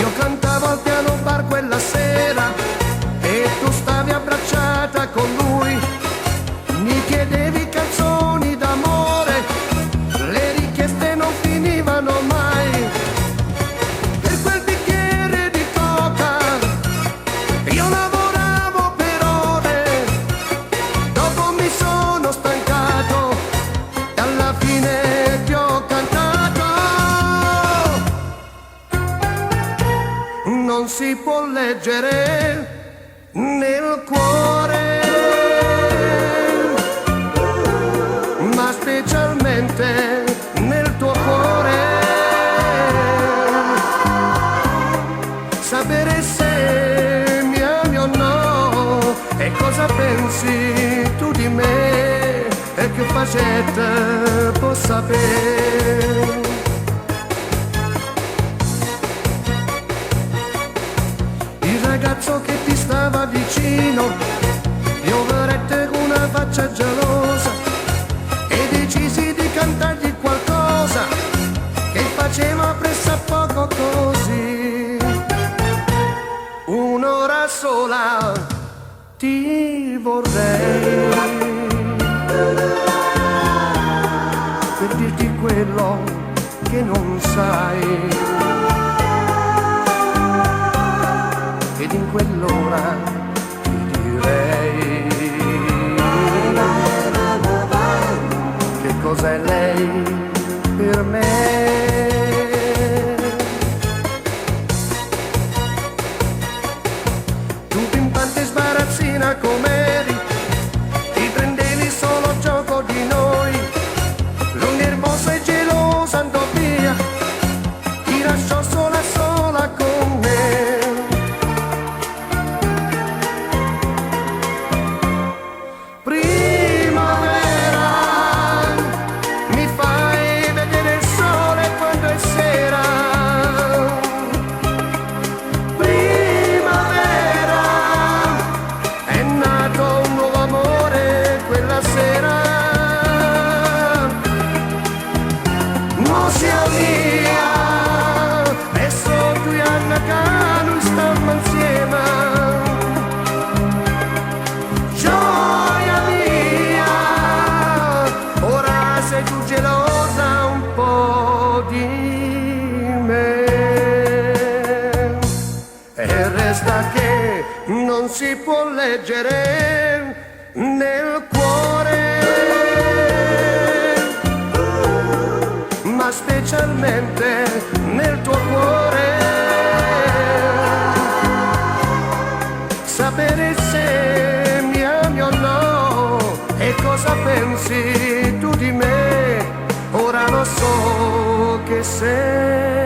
Io cantavo al piano bar quella sera e tu stavi abbracciata con lui. Mi chiedevi canzoni d'amore, le richieste non finivano mai. Per quel bicchiere di coca io lavoravo per ore, dopo mi sono stancato e alla fine ti ho cantato. Non si può leggere nel cuore, ma specialmente nel tuo cuore, sapere se mi ami o no e cosa pensi tu di me e che facetta posso sapere. Il ragazzo che ti stava vicino, io vedette con una faccia gelosa e decisi di cantargli qualcosa che faceva pressappoco così. Un'ora sola ti vorrei per dirti quello che non sai. Ed in quell'ora ti direi che cos'è lei per me. Tu pimpante sbarazzina com'eri, ti prendevi solo gioco di noi. Lui nervosa e gelosa andò via, ti lasciò sola sola con me. Sia mia, e so tu e Anna che noi stiamo insieme. Gioia mia, ora sei tu gelosa un po' di me. E resta che non si può leggere nel cuore, ma specialmente nel tuo cuore, sapere se mi ami o no e cosa pensi tu di me, ora lo so che sei.